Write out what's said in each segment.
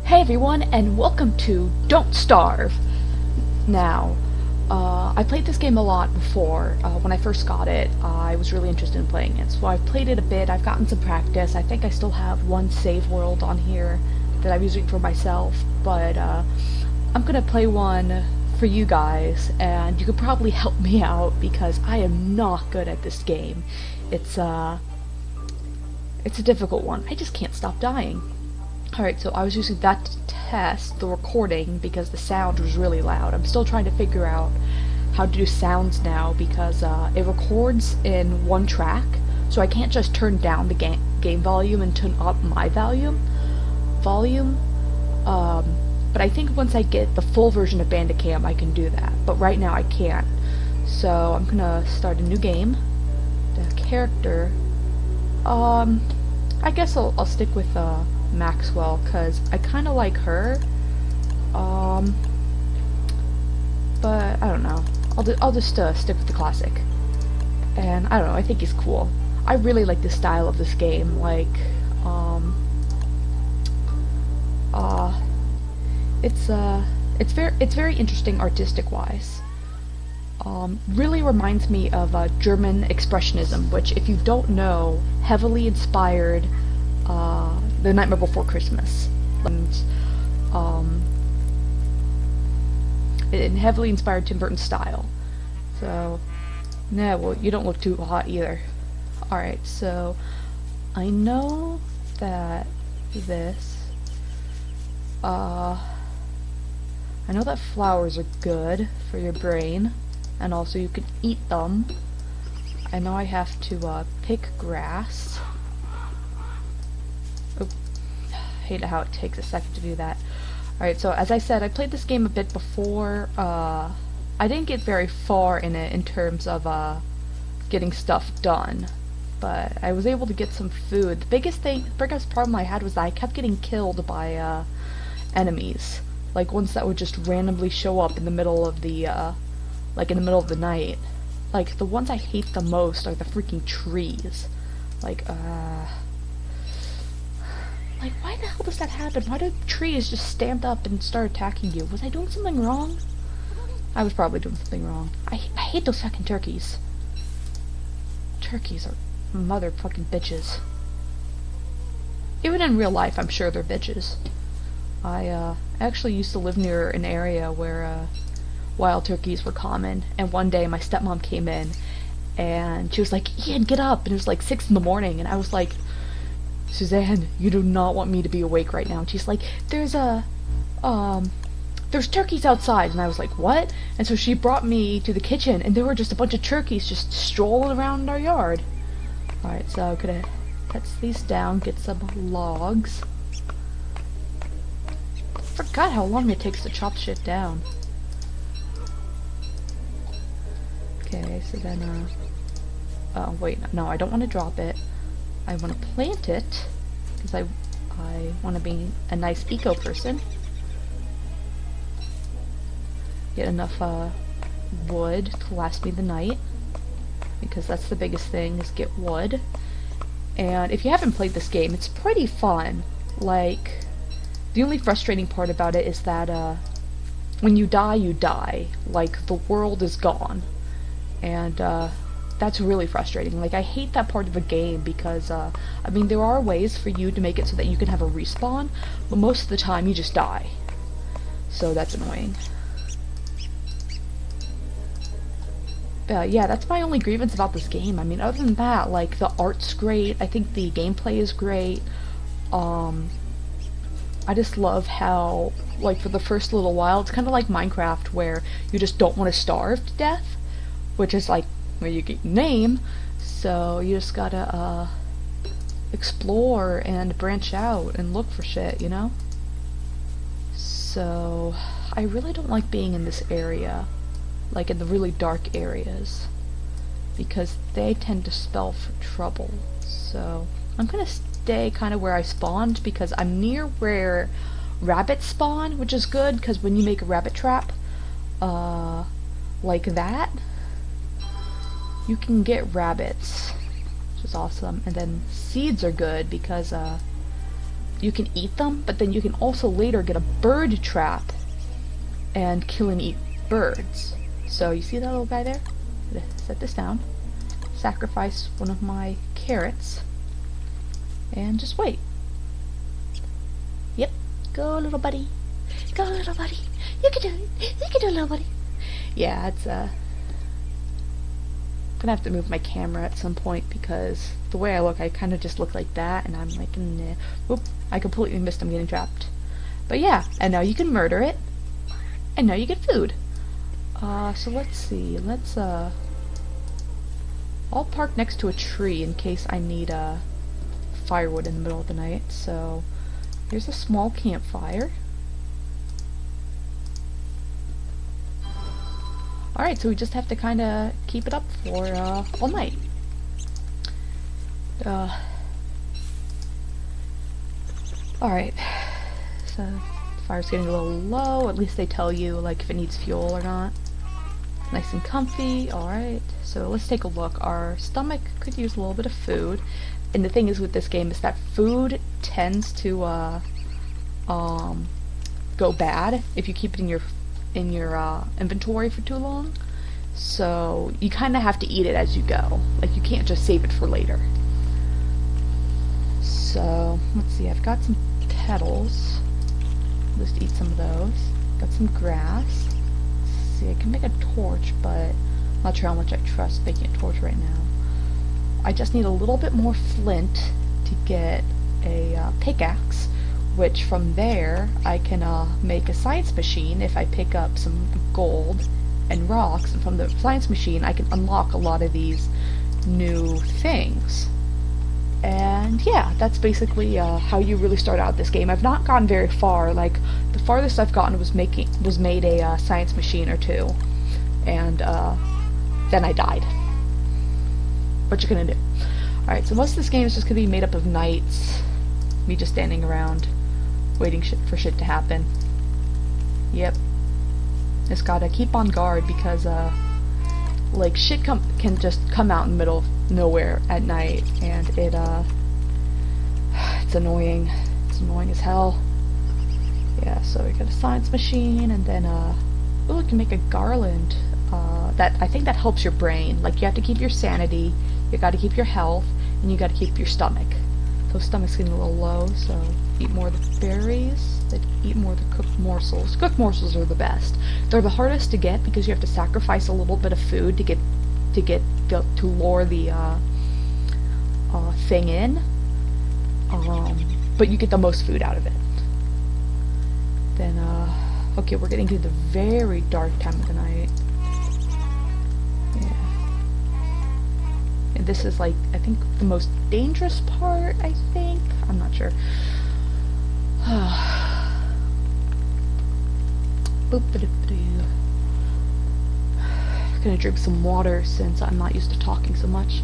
Hey everyone, and welcome to Don't Starve! Now, I played this game a lot before. When I first got it, I was really interested in playing it. So I've played it a bit, I've gotten some practice. I think I still have one save world on here that I'm using for myself, but I'm gonna play one for you guys, and you could probably help me out because I am not good at this game. It's a difficult one. I just can't stop dying. Alright, so I was using that to test the recording because the sound was really loud. I'm still trying to figure out how to do sounds now because it records in one track, so I can't just turn down the game volume and turn up my volume. But I think once I get the full version of Bandicam, I can do that. But right now I can't. So I'm gonna start a new game. The character, I guess I'll stick with Maxwell, because I kind of like her, but I don't know, I'll just stick with the classic, and I don't know, I think he's cool. I really like the style of this game, like, it's very interesting artistic wise. Really reminds me of German Expressionism, which, if you don't know, heavily inspired The Nightmare Before Christmas, and heavily inspired Tim Burton's style. So, nah, well, you don't look too hot either. Alright, so I know that I know that flowers are good for your brain, and also you can eat them. I know I have to pick grass. Oh, hate how it takes a second to do that. Alright, so as I said, I played this game a bit before. I didn't get very far in it in terms of getting stuff done, but I was able to get some food. The biggest problem I had was that I kept getting killed by enemies, like ones that would just randomly show up in the middle of the night. Like, the ones I hate the most are the freaking trees. Like, why the hell does that happen? Why do trees just stand up and start attacking you? Was I doing something wrong? I was probably doing something wrong. I hate those fucking turkeys. Turkeys are motherfucking bitches. Even in real life, I'm sure they're bitches. I actually used to live near an area where wild turkeys were common, and one day my stepmom came in and she was like, "Ian, get up," and it was like 6 in the morning, and I was like, "Suzanne, you do not want me to be awake right now." And she's like, there's turkeys outside." And I was like, "What?" And so she brought me to the kitchen, and there were just a bunch of turkeys just strolling around our yard. Alright, so I'm gonna cut these down, get some logs. I forgot how long it takes to chop shit down. Okay, so then, oh wait, no, I don't want to drop it. I want to plant it, because I want to be a nice eco person. Get enough wood to last me the night, because that's the biggest thing, is get wood. And if you haven't played this game, it's pretty fun. Like, the only frustrating part about it is that when you die, you die. Like, the world is gone. And that's really frustrating. Like, I hate that part of a game because, I mean, there are ways for you to make it so that you can have a respawn, but most of the time you just die. So that's annoying. Yeah, that's my only grievance about this game. I mean, other than that, like, the art's great, I think the gameplay is great. I just love how, like, for the first little while, it's kind of like Minecraft, where you just don't want to starve to death, which is, like, where you get your name, so you just gotta, explore and branch out and look for shit, you know? So, I really don't like being in this area, like in the really dark areas, because they tend to spell for trouble. So, I'm gonna stay kind of where I spawned, because I'm near where rabbits spawn, which is good, because when you make a rabbit trap, like that, you can get rabbits, which is awesome. And then seeds are good because you can eat them, but then you can also later get a bird trap and kill and eat birds. So you see that little guy there? I'm gonna set this down, sacrifice one of my carrots, and just wait. Yep, go little buddy. Go little buddy. You can do it. You can do it, little buddy. Yeah, it's gonna have to move my camera at some point because the way I look, I kind of just look like that, and I'm like, nah. Whoop, I completely missed him getting trapped. But yeah, and now you can murder it, and now you get food. So let's see, I'll park next to a tree in case I need firewood in the middle of the night. So here's a small campfire. Alright, so we just have to kind of keep it up for all night. Alright, so the fire's getting a little low. At least they tell you like if it needs fuel or not. Nice and comfy. Alright, so let's take a look. Our stomach could use a little bit of food. And the thing is with this game is that food tends to go bad if you keep it in your inventory for too long. So you kind of have to eat it as you go. Like you can't just save it for later. So let's see, I've got some petals. Just eat some of those. Got some grass. Let's see, I can make a torch, but I'm not sure how much I trust making a torch right now. I just need a little bit more flint to get a pickaxe, which from there I can make a science machine if I pick up some gold and rocks, and from the science machine I can unlock a lot of these new things. And yeah, that's basically how you really start out this game. I've not gotten very far. Like the farthest I've gotten was made a science machine or two, and then I died. What you gonna do? Alright, so most of this game is just gonna be made up of nights, me just standing around waiting for shit to happen. Yep. Just gotta keep on guard because like shit can just come out in the middle of nowhere at night, and it's annoying. It's annoying as hell. Yeah, so we got a science machine, and then oh, we can make a garland. That I think that helps your brain. Like you have to keep your sanity, you got to keep your health, and you got to keep your stomach. So stomach's getting a little low, so eat more of the berries, then eat more of the cooked morsels. Cooked morsels are the best. They're the hardest to get because you have to sacrifice a little bit of food to lure the thing in. But you get the most food out of it. Then okay, we're getting to the very dark time of the night. Yeah. And this is like, I think, the most dangerous part, I think. I'm not sure. Gonna drink some water since I'm not used to talking so much.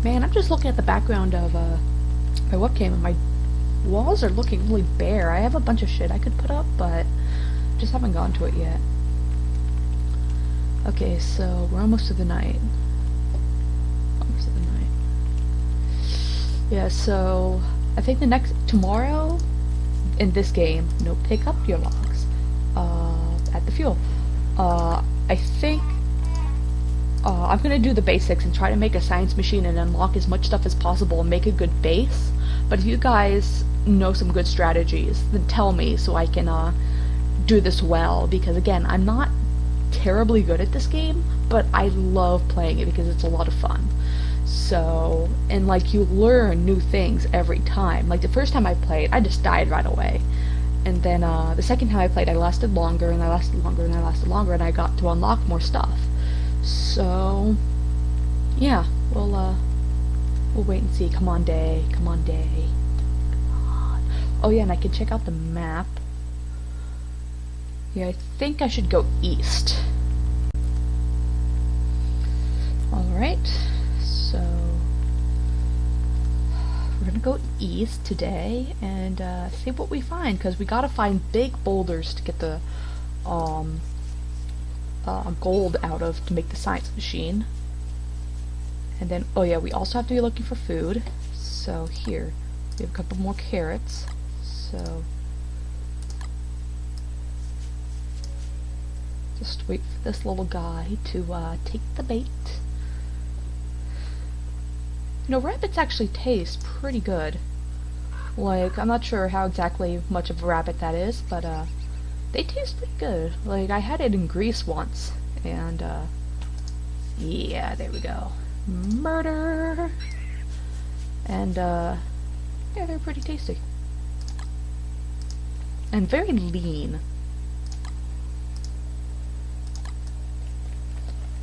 Man, I'm just looking at the background of my webcam, and my walls are looking really bare. I have a bunch of shit I could put up, but just haven't gone to it yet. Okay, so we're almost to the night. Almost to the night. Yeah, so I think tomorrow in this game, pick up your logs at the fuel. I think I'm gonna do the basics and try to make a science machine and unlock as much stuff as possible and make a good base. But if you guys know some good strategies, then tell me so I can do this well, because again, I'm not terribly good at this game, but I love playing it because it's a lot of fun. So, and like, you learn new things every time. Like the first time I played, I just died right away. And then the second time I played, I lasted longer, and I lasted longer, and I lasted longer, and I got to unlock more stuff. So, yeah, we'll wait and see. Come on, day. Come on, day. Come on. Oh yeah, and I can check out the map. Yeah, I think I should go east. Alright, so we're gonna go east today and see what we find, because we gotta find big boulders to get the gold out of to make the science machine. And then, oh yeah, we also have to be looking for food. So here, we have a couple more carrots. So just wait for this little guy to take the bait. You know, rabbits actually taste pretty good. Like, I'm not sure how exactly much of a rabbit that is, but they taste pretty good. Like, I had it in Greece once, and yeah, there we go. Murder! And yeah, they're pretty tasty. And very lean.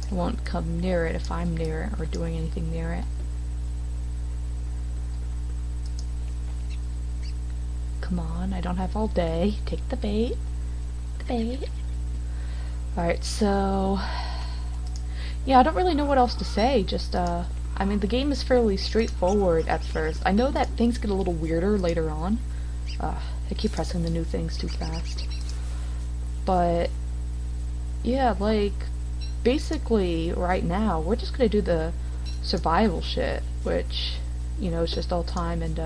I won't come near it if I'm near it or doing anything near it. Come on, I don't have all day. Take the bait. The bait. Alright, so yeah, I don't really know what else to say. Just, I mean, the game is fairly straightforward at first. I know that things get a little weirder later on. I keep pressing the new things too fast. But yeah, like, basically, right now, we're just gonna do the survival shit, which, you know, it's just all time and,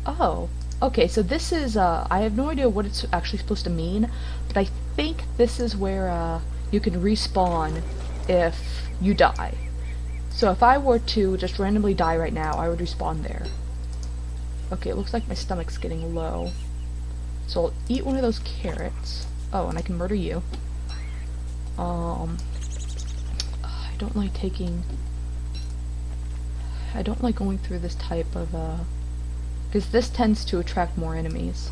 oh, okay, so this is, I have no idea what it's actually supposed to mean, but I think this is where, you can respawn if you die. So if I were to just randomly die right now, I would respawn there. Okay, it looks like my stomach's getting low. So I'll eat one of those carrots. Oh, and I can murder you. I don't like going through this type of, because this tends to attract more enemies.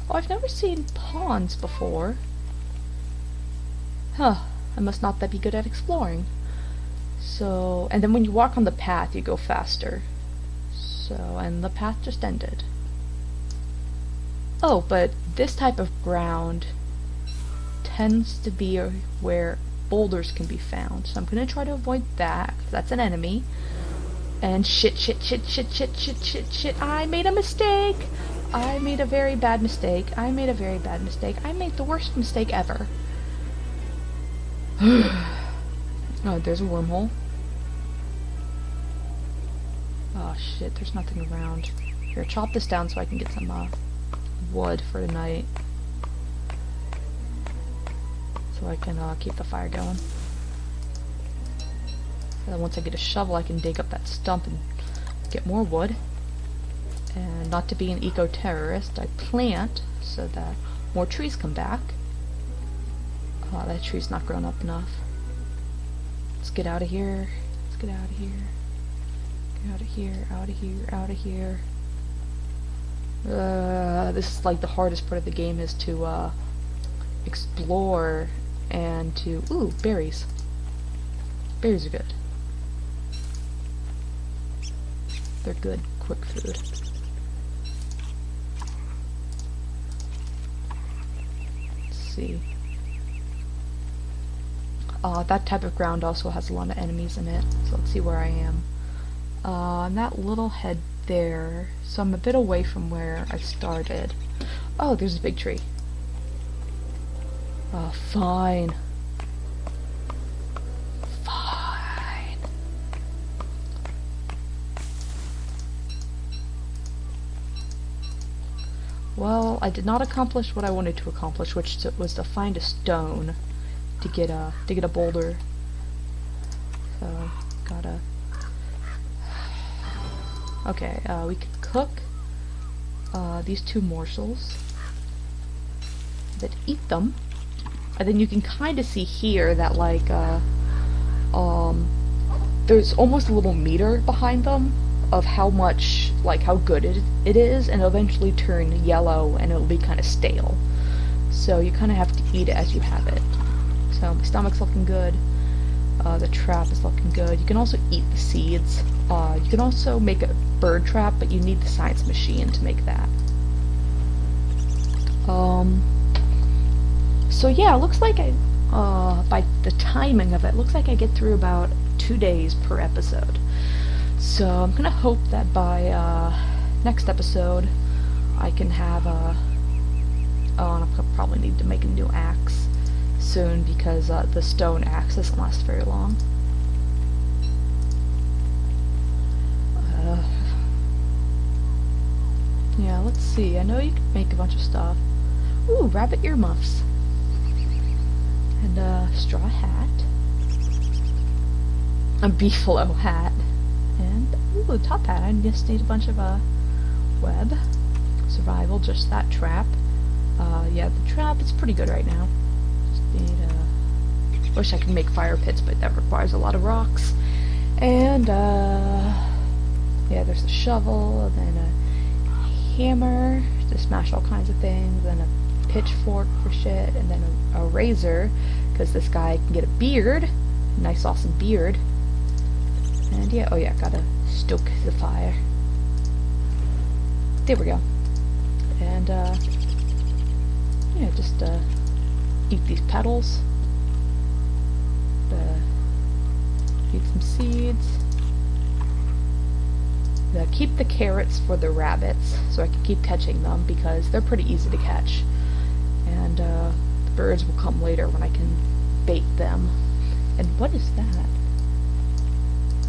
Oh, I've never seen ponds before. Huh, I must not be good at exploring. So, and then when you walk on the path, you go faster. So, and the path just ended. Oh, but this type of ground tends to be where boulders can be found. So I'm gonna try to avoid that, 'cause that's an enemy. And shit, I made a mistake! I made a very bad mistake. I made the worst mistake ever. Oh, there's a wormhole. Oh shit, there's nothing around. Here, chop this down so I can get some wood for tonight. So I can keep the fire going. And then once I get a shovel, I can dig up that stump and get more wood. And not to be an eco-terrorist, I plant so that more trees come back. Oh, that tree's not grown up enough. Let's get out of here. Let's get out of here. Get out of here, out of here, out of here. This is like the hardest part of the game, is to explore and to... Ooh, berries. Berries are good. They're good, quick food. Let's see. That type of ground also has a lot of enemies in it, so let's see where I am. I'm that little head there, so I'm a bit away from where I started. Oh, there's a big tree. Oh, fine. Fine. Well, I did not accomplish what I wanted to accomplish, which was to find a stone to get a boulder. So, gotta... Okay, we can cook these two morsels, then eat them, and then you can kind of see here that, like, there's almost a little meter behind them of how much, like, how good it is, and it'll eventually turn yellow and it'll be kind of stale. So you kind of have to eat it as you have it. So my stomach's looking good. The trap is looking good. You can also eat the seeds. You can also make a bird trap, but you need the science machine to make that. So yeah, it looks like by the timing of it, looks like I get through about 2 days per episode. So I'm gonna hope that by next episode I can have oh, I'll probably need to make a new axe soon, because the stone axe doesn't last very long. let's see. I know you can make a bunch of stuff. Ooh, rabbit earmuffs. And a straw hat. A beefalo hat. And, ooh, a top hat. I just need a bunch of, web. Survival, just that trap. Yeah, the trap is pretty good right now. Just need, wish I could make fire pits, but that requires a lot of rocks. And, yeah, there's a shovel, and then a hammer to smash all kinds of things, and a pitchfork for shit, and then a razor, because this guy can get a beard. A nice, awesome beard. And yeah, oh yeah, gotta stoke the fire. There we go. And, yeah, just, eat these petals. Eat some seeds. Keep the carrots for the rabbits, so I can keep catching them, because they're pretty easy to catch. And, the birds will come later when I can bait them. And what is that?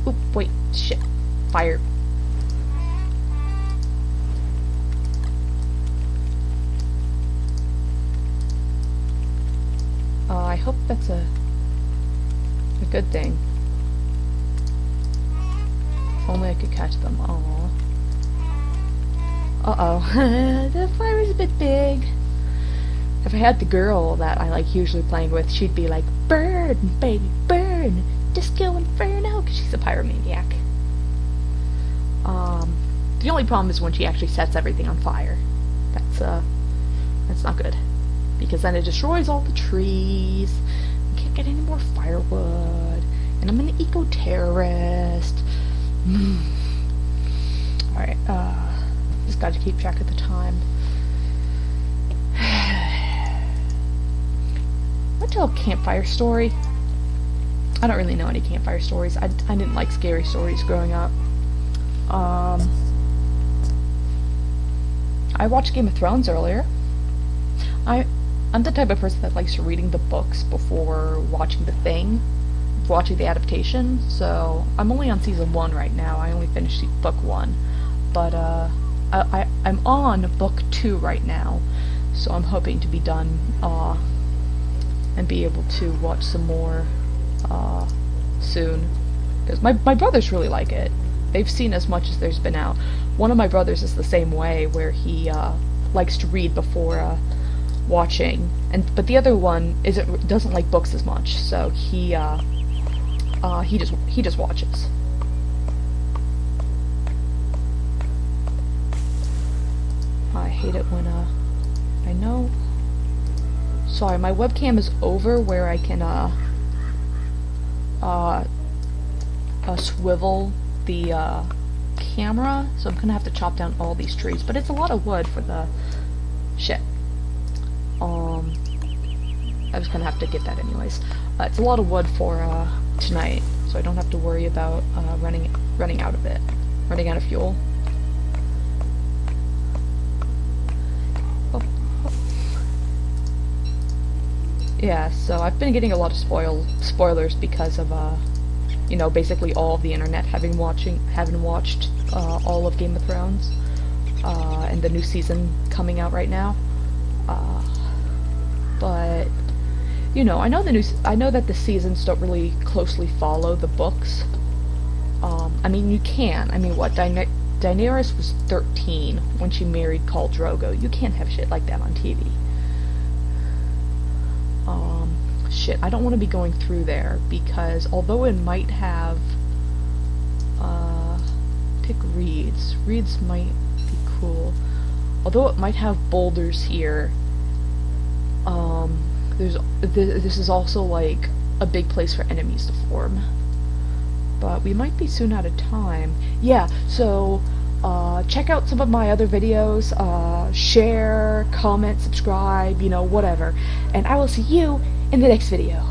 Oop, wait, shit. Fire. I hope that's a good thing. If only I could catch them. Aww. Uh-oh. The fire is a bit big. If I had the girl that I like usually playing with, she'd be like, burn, baby, burn, disco inferno, because she's a pyromaniac. The only problem is when she actually sets everything on fire. That's not good. Because then it destroys all the trees. I can't get any more firewood. And I'm an eco-terrorist. Alright, just gotta keep track of the time. Want to tell a campfire story? I don't really know any campfire stories. I didn't like scary stories growing up. I watched Game of Thrones earlier. I'm the type of person that likes reading the books before watching watching the adaptation, so I'm only on season 1 right now. I only finished book 1, but I'm on book 2 right now, so I'm hoping to be done and be able to watch some more soon, because my brothers really like it. They've seen as much as there's been out. One of my brothers is the same way, where he likes to read before watching, but the other one doesn't like books as much, so he just watches. I hate it when I know. Sorry, my webcam is over where I can swivel the camera, so I'm gonna have to chop down all these trees, but it's a lot of wood for the shit. I was gonna have to get that anyways. It's a lot of wood for tonight, so I don't have to worry about running out of it, running out of fuel. Oh. Yeah, so I've been getting a lot of spoilers because of you know, basically all of the internet having watched all of Game of Thrones, and the new season coming out right now. But you know, I know that the seasons don't really closely follow the books. I mean, you can. I mean, what, Daenerys was 13 when she married Khal Drogo. You can't have shit like that on TV. Shit, I don't want to be going through there, because although it might have, pick reeds. Reeds might be cool. Although it might have boulders here, this is also like a big place for enemies to form. But we might be soon out of time. Yeah, so check out some of my other videos, share, comment, subscribe, you know, whatever. And I will see you in the next video.